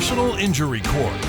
Personal Injury Court.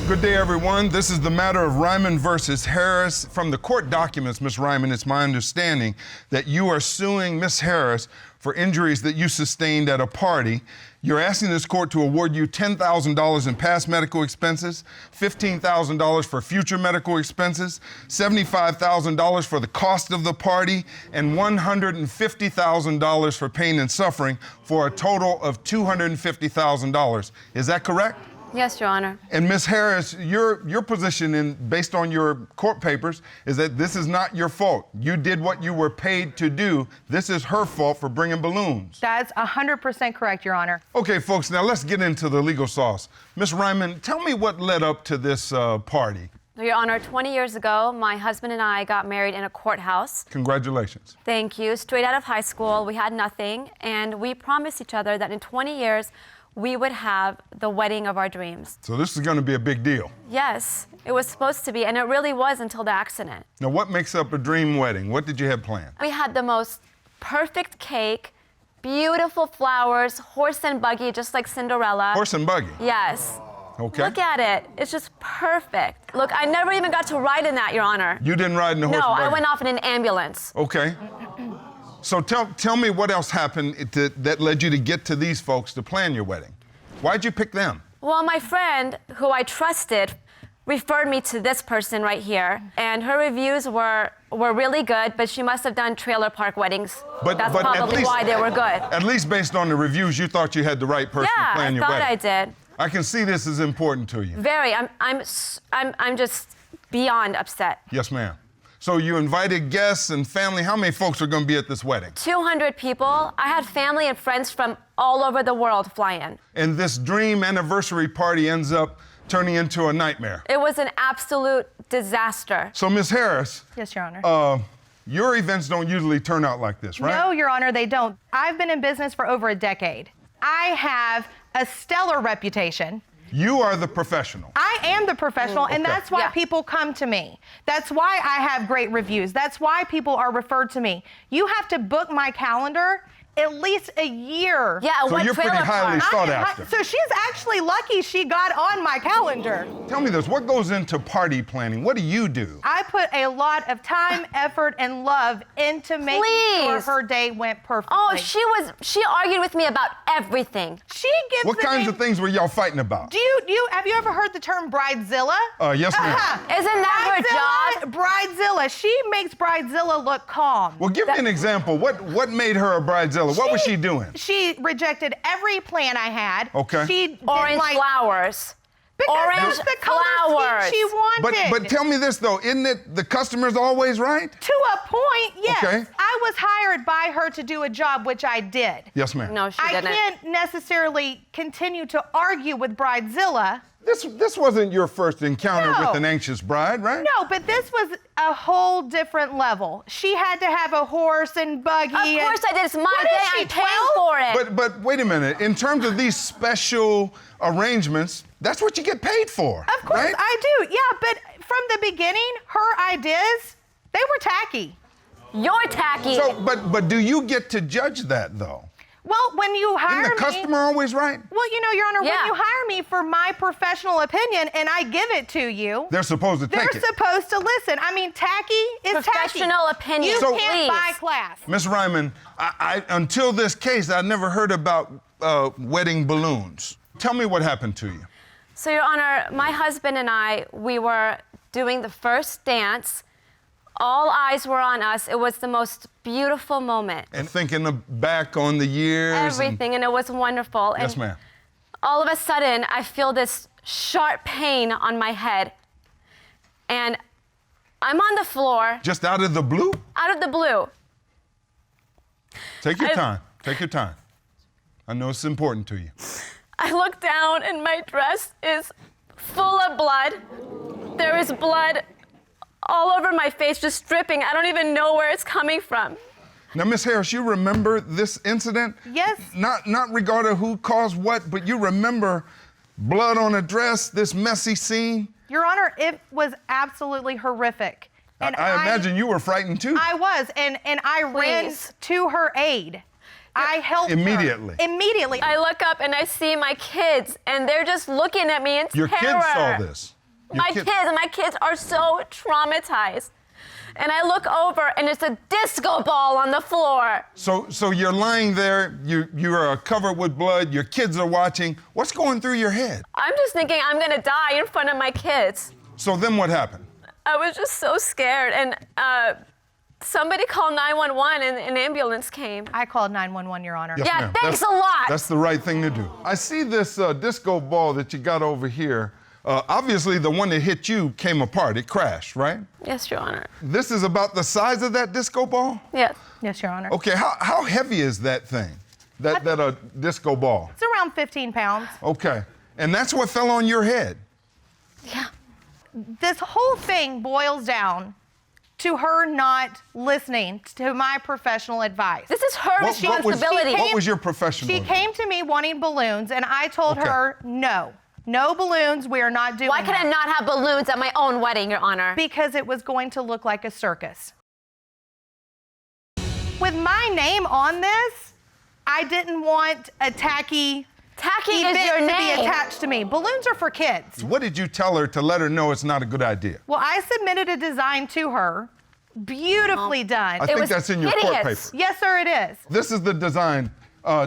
Good day, everyone. This is the matter of Ryman versus Harris. From the court documents, Ms. Ryman, it's my understanding that you are suing Ms. Harris for injuries that you sustained at a party. You're asking this court to award you $10,000 in past medical expenses, $15,000 for future medical expenses, $75,000 for the cost of the party, and $150,000 for pain and suffering, for a total of $250,000. Is that correct? Yes, Your Honor. And Ms. Harris, your position, based on your court papers, is that this is not your fault. You did what you were paid to do. This is her fault for bringing balloons. That's 100% correct, Your Honor. Okay, folks, now let's get into the legal sauce. Ms. Ryman, tell me what led up to this party. Your Honor, 20 years ago, my husband and I got married in a courthouse. Congratulations. Thank you. Straight out of high school, we had nothing, and we promised each other that in 20 years, we would have the wedding of our dreams. So this is going to be a big deal. Yes, it was supposed to be, and it really was until the accident. Now, what makes up a dream wedding? What did you have planned? We had the most perfect cake, beautiful flowers, horse and buggy, just like Cinderella. Horse and buggy? Yes. Okay. Look at it. It's just perfect. Look, I never even got to ride in that, Your Honor. You didn't ride in the horse and buggy? No, I went off in an ambulance. Okay. So tell me what else happened that led you to get to these folks to plan your wedding. Why'd you pick them? Well, my friend, who I trusted, referred me to this person right here, and her reviews were really good, but she must have done trailer park weddings. That's probably why they were good. At least based on the reviews, you thought you had the right person to plan your wedding. Yeah, I thought I did. I can see this is important to you. Very. I'm just beyond upset. Yes, ma'am. So you invited guests and family. How many folks are going to be at this wedding? 200 people. I had family and friends from all over the world fly in. And this dream anniversary party ends up turning into a nightmare. It was an absolute disaster. So, Ms. Harris. Yes, Your Honor. Your events don't usually turn out like this, right? No, Your Honor, they don't. I've been in business for over a decade. I have a stellar reputation. You are the professional. I am the professional, and that's why people come to me. That's why I have great reviews. That's why people are referred to me. You have to book my calendar at least a year. Yeah, so you're pretty highly sought after. So she's actually lucky she got on my calendar. Tell me this, what goes into party planning? What do you do? I put a lot of time, effort, and love into making sure her day went perfectly. Oh, she argued with me about everything. She gives What kinds of things were y'all fighting about? Have you ever heard the term Bridezilla? Yes, ma'am. Isn't that her job? Bridezilla. She makes Bridezilla look calm. Well, give me an example. What made her a bridezilla? What was she doing? She rejected every plan I had. Okay. Orange flowers. Because that's the color scheme she wanted. But tell me this, though. Isn't it the customer's always right? To a point, yes. Okay. I was hired by her to do a job, which I did. Yes, ma'am. No, she didn't. I can't necessarily continue to argue with Bridezilla. This wasn't your first encounter with an anxious bride, right? No, but this was a whole different level. She had to have a horse and buggy. Of course I did. It's my day. I'm paying for it. But wait a minute. In terms of these special arrangements, that's what you get paid for. Of course, right? I do. Yeah, but from the beginning, her ideas, they were tacky. You're tacky. So, but do you get to judge that, though? Well, when you hire Isn't the customer always right? Well, you know, Your Honor, when you hire me for my professional opinion and I give it to you, they're supposed to take it. They're supposed to listen. I mean, tacky is professional opinion. You can't buy class. Ms. Ryman, I until this case, I never heard about wedding balloons. Tell me what happened to you. So, Your Honor, my husband and I, we were doing the first dance. All eyes were on us. It was the most beautiful moment. And thinking back on the years. Everything, and it was wonderful. Yes, ma'am. All of a sudden, I feel this sharp pain on my head. And I'm on the floor. Just out of the blue? Out of the blue. Take your time. Take your time. I know it's important to you. I look down, and my dress is full of blood. There is blood all over my face, just dripping. I don't even know where it's coming from. Now, Miss Harris, you remember this incident? Yes. Not regarding who caused what, but you remember blood on a dress, this messy scene? Your Honor, it was absolutely horrific. And I imagine you were frightened too. I was, and I ran to her aid. I helped Immediately. her. Immediately. I look up and I see my kids, and they're just looking at me in Your terror. kids saw this. My kids are so traumatized. And I look over, and it's a disco ball on the floor. So you're lying there, you are covered with blood, your kids are watching. What's going through your head? I'm just thinking I'm gonna die in front of my kids. So then what happened? I was just so scared, and somebody called 911, and an ambulance came. I called 911, Your Honor. Yes, Yeah, ma'am. thanks a lot. That's the right thing to do. I see this disco ball that you got over here. Obviously, the one that hit you came apart. It crashed, right? Yes, Your Honor. This is about the size of that disco ball? Yes. Yes, Your Honor. Okay, how heavy is that thing? That disco ball? It's around 15 pounds. Okay. And that's what fell on your head? Yeah. This whole thing boils down to her not listening to my professional advice. This is her responsibility. What was your professional She advice? came to me wanting balloons, and I told her, no balloons, we are not doing Why could I not have balloons at my own wedding, Your Honor? Because it was going to look like a circus. With my name on this, I didn't want a tacky is event your to name. be attached to me. Balloons are for kids. What did you tell her to let her know it's not a good idea? Well, I submitted a design to her, beautifully done. I think was that's in your court hideous. paper. Yes, sir, it is. This is the design.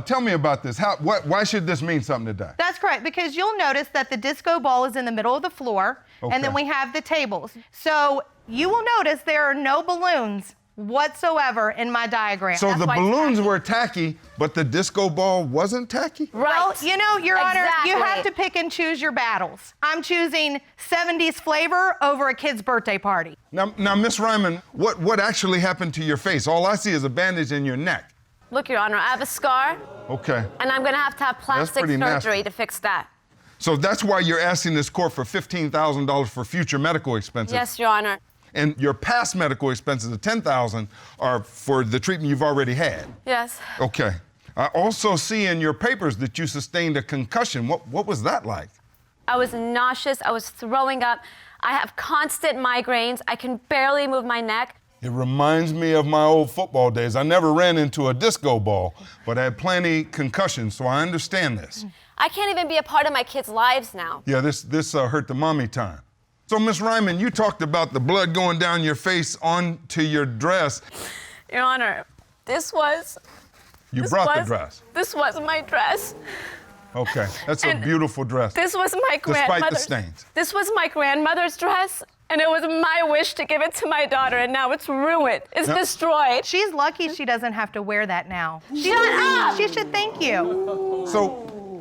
Tell me about this. Why should this mean something today? That's correct, because you'll notice that the disco ball is in the middle of the floor, Okay. and then we have the tables. So you will notice there are no balloons whatsoever in my diagram. So the why it's balloons tacky. were tacky, but the disco ball wasn't tacky? Well, you know, Your Honor, you have Exactly. to pick and choose your battles. I'm choosing 70s flavor over a kid's birthday party. Now, Miss Ryman, what actually happened to your face? All I see is a bandage in your neck. Look, Your Honor, I have a scar, Okay. and I'm gonna have to have plastic pretty nasty. surgery to fix that. So that's why you're asking this court for $15,000 for future medical expenses. Yes, Your Honor. And your past medical expenses of $10,000 are for the treatment you've already had. Yes. Okay. I also see in your papers that you sustained a concussion. What was that like? I was nauseous. I was throwing up. I have constant migraines. I can barely move my neck. It reminds me of my old football days. I never ran into a disco ball, but I had plenty concussions, so I understand this. I can't even be a part of my kids' lives now. Yeah, this hurt the mommy time. So, Miss Ryman, you talked about the blood going down your face onto your dress. Your Honor, this was You brought the dress. This was my dress. Okay, that's a And beautiful dress. This was my Despite the grandmother's. stains. This was my grandmother's dress, and it was my wish to give it to my daughter, and now it's ruined. It's destroyed. She's lucky she doesn't have to wear that now. Shut up! She should thank you. So,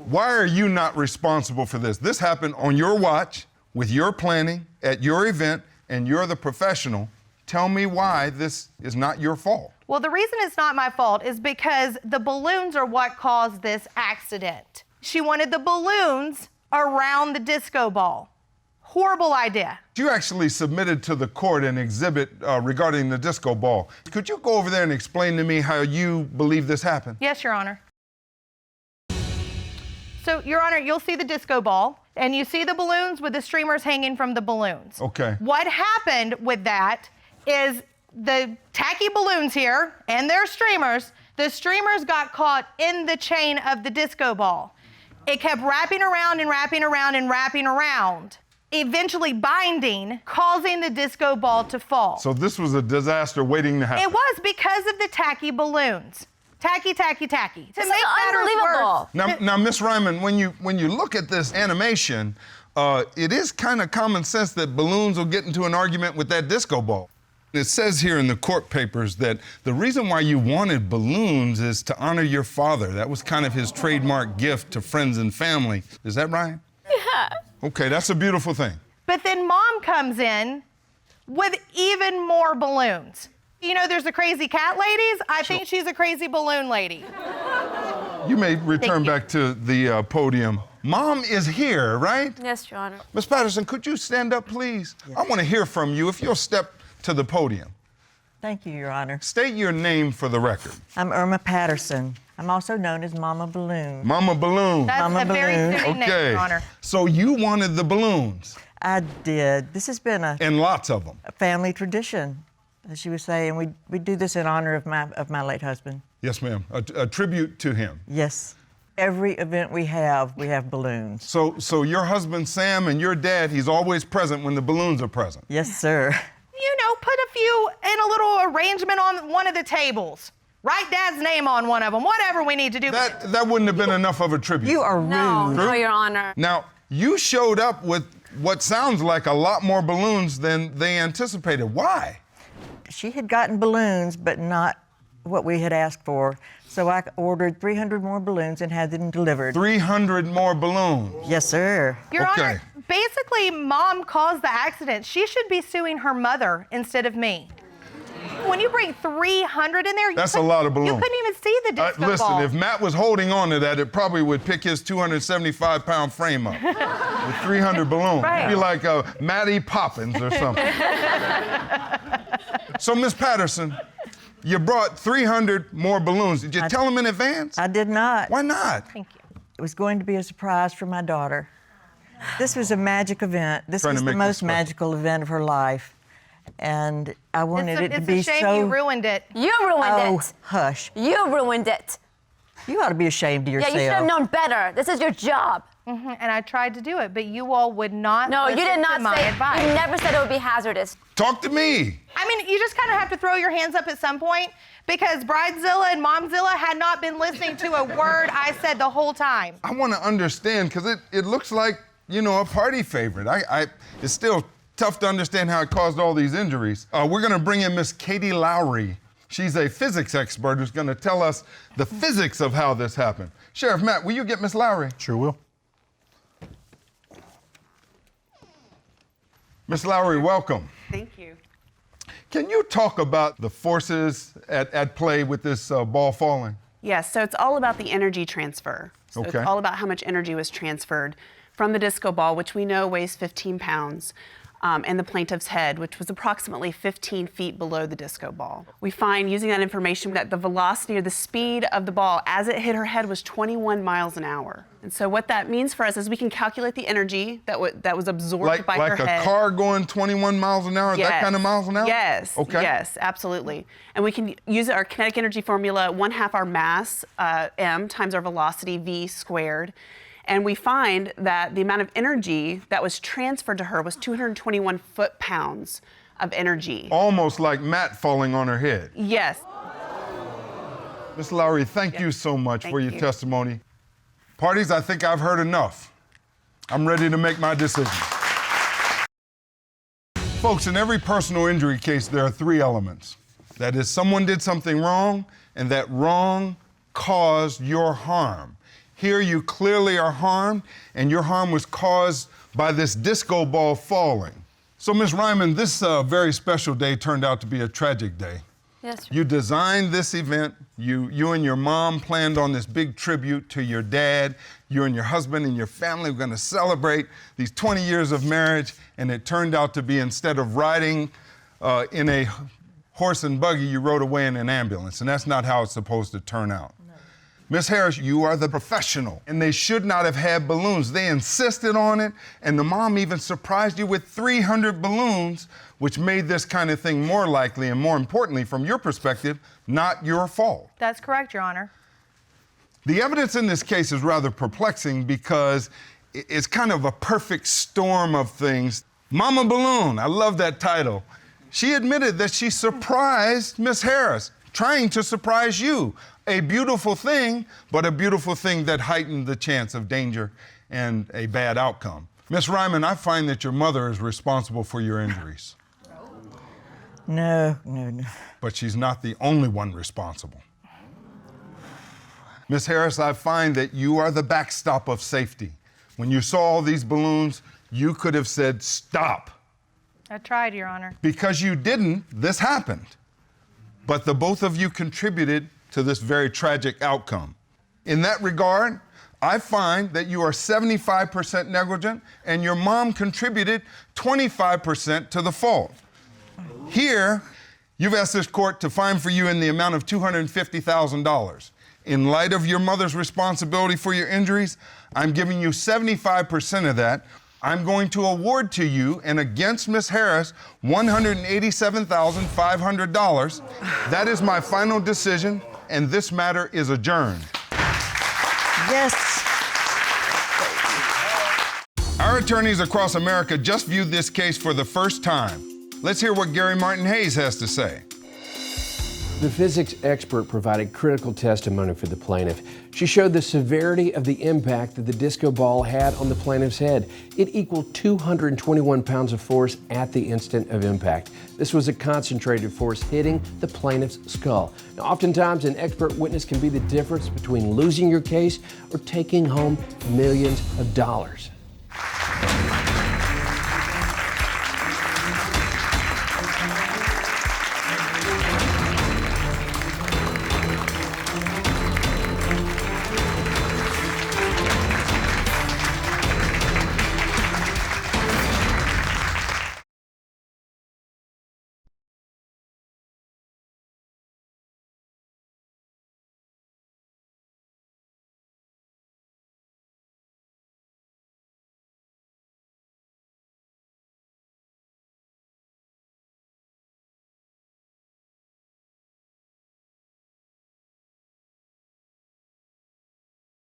why are you not responsible for this? This happened on your watch, with your planning, at your event, and you're the professional. Tell me why this is not your fault. Well, the reason it's not my fault is because the balloons are what caused this accident. She wanted the balloons around the disco ball. Horrible idea. You actually submitted to the court an exhibit regarding the disco ball. Could you go over there and explain to me how you believe this happened? Yes, Your Honor. So, Your Honor, you'll see the disco ball, and you see the balloons with the streamers hanging from the balloons. Okay. What happened with that is the tacky balloons here and their streamers, the streamers got caught in the chain of the disco ball. It kept wrapping around and wrapping around and wrapping around, eventually binding, causing the disco ball to fall. So this was a disaster waiting to happen. It was because of the tacky balloons. Tacky, tacky, tacky. To This make is matters unbelievable. worse. Now, Miss Ryman, when you look at this animation, it is kind of common sense that balloons will get into an argument with that disco ball. It says here in the court papers that the reason why you wanted balloons is to honor your father. That was kind of his trademark gift to friends and family. Is that right? Yeah. Okay, that's a beautiful thing. But then Mom comes in with even more balloons. You know, there's the crazy cat ladies. I think she's a crazy balloon lady. You may return Thank you. back to the podium. Mom is here, right? Yes, Your Honor. Miss Patterson, could you stand up, please? I want to hear from you. If you'll step to the podium. Thank you, Your Honor. State your name for the record. I'm Irma Patterson. I'm also known as Mama Balloon. Mama Balloon. That's Mama a very balloon. fitting name, Okay. Your Honor. So you wanted the balloons, I did. This has been a and lots of them. family tradition, as you would say, and we do this in honor of my late husband. Yes, ma'am. A tribute to him. Yes. Every event we have balloons. So your husband, Sam, and your dad, he's always present when the balloons are present. Yes, sir. You know, put a few in a little arrangement on one of the tables. Write Dad's name on one of them, whatever we need to do. That wouldn't have been enough of a tribute. You are rude. No, Your Honor. Now, you showed up with what sounds like a lot more balloons than they anticipated. Why? She had gotten balloons, but not what we had asked for. So I ordered 300 more balloons and had them delivered. 300 more balloons. Yes, sir. Your Okay. Honor, basically, Mom caused the accident. She should be suing her mother instead of me. When you bring 300 in there, That's a lot of balloons. You couldn't even see the disco Listen, ball. if Matt was holding on to that, it probably would pick his 275-pound frame up with 300 balloons. Right. It'd be like Matty Poppins or something. So, Miss Patterson, you brought 300 more balloons. Did you tell them in advance? I did not. Why not? Thank you. It was going to be a surprise for my daughter. This was a magic event. This Trying was to the make most this special. magical event of her life. And I wanted it to be It's a shame so... you ruined it. You ruined Oh, it. hush. You ruined it. You ought to be ashamed of Yeah, yourself. you should have known better. This is your job. And I tried to do it, but you all would not No, you listen did to not my say. advice. You never said it would be hazardous. Talk to me. I mean, you just kind of have to throw your hands up at some point because Bridezilla and Momzilla had not been listening to a word I said the whole time. I want to understand, because it looks like, you know, a party favorite. It's still tough to understand how it caused all these injuries. We're going to bring in Miss Katie Lowry. She's a physics expert who's going to tell us the physics of how this happened. Sheriff Matt, will you get Miss Lowry? Sure will. Miss Lowry, welcome. Thank you. Can you talk about the forces at play with this ball falling? Yes, so it's all about the energy transfer. So Okay. It's all about how much energy was transferred from the disco ball, which we know weighs 15 pounds, and the plaintiff's head, which was approximately 15 feet below the disco ball. We find, using that information, that the velocity or the speed of the ball as it hit her head was 21 miles an hour. And so what that means for us is we can calculate the energy that was absorbed by her head. Like a car going 21 miles an hour, that kind of miles an hour? Yes. Okay. Yes, absolutely. And we can use our kinetic energy formula, 1/2 our mass, m, times our velocity, v squared. And we find that the amount of energy that was transferred to her was 221 foot-pounds of energy. Almost like Matt falling on her head. Yes. Miss Lowry, thank you so much Thank for your you. testimony. Parties, I think I've heard enough. I'm ready to make my decision. Folks, in every personal injury case, there are 3 elements. That is, someone did something wrong, and that wrong caused your harm. Here you clearly are harmed, and your harm was caused by this disco ball falling. So, Ms. Ryman, this very special day turned out to be a tragic day. Yes, sir. You designed this event. You and your mom planned on this big tribute to your dad. You and your husband and your family were going to celebrate these 20 years of marriage, and it turned out to be, instead of riding in a horse and buggy, you rode away in an ambulance, and that's not how it's supposed to turn out. Miss Harris, you are the professional, and they should not have had balloons. They insisted on it, and the mom even surprised you with 300 balloons, which made this kind of thing more likely, and more importantly, from your perspective, not your fault. That's correct, Your Honor. The evidence in this case is rather perplexing because it's kind of a perfect storm of things. Mama Balloon, I love that title. She admitted that she surprised Miss Harris, trying to surprise you. A beautiful thing, but a beautiful thing that heightened the chance of danger and a bad outcome. Miss Ryman, I find that your mother is responsible for your injuries. No. But she's not the only one responsible. Miss Harris, I find that you are the backstop of safety. When you saw all these balloons, you could have said, stop. I tried, Your Honor. Because you didn't, this happened. But the both of you contributed to this very tragic outcome. In that regard, I find that you are 75% negligent and your mom contributed 25% to the fault. Here, you've asked this court to fine for you in the amount of $250,000. In light of your mother's responsibility for your injuries, I'm giving you 75% of that. I'm going to award to you, and against Miss Harris, $187,500. That is my final decision, and this matter is adjourned. Yes. Our attorneys across America just viewed this case for the first time. Let's hear what Gary Martin Hayes has to say. The physics expert provided critical testimony for the plaintiff. She showed the severity of the impact that the disco ball had on the plaintiff's head. It equaled 221 pounds of force at the instant of impact. This was a concentrated force hitting the plaintiff's skull. Now, oftentimes, an expert witness can be the difference between losing your case or taking home millions of dollars.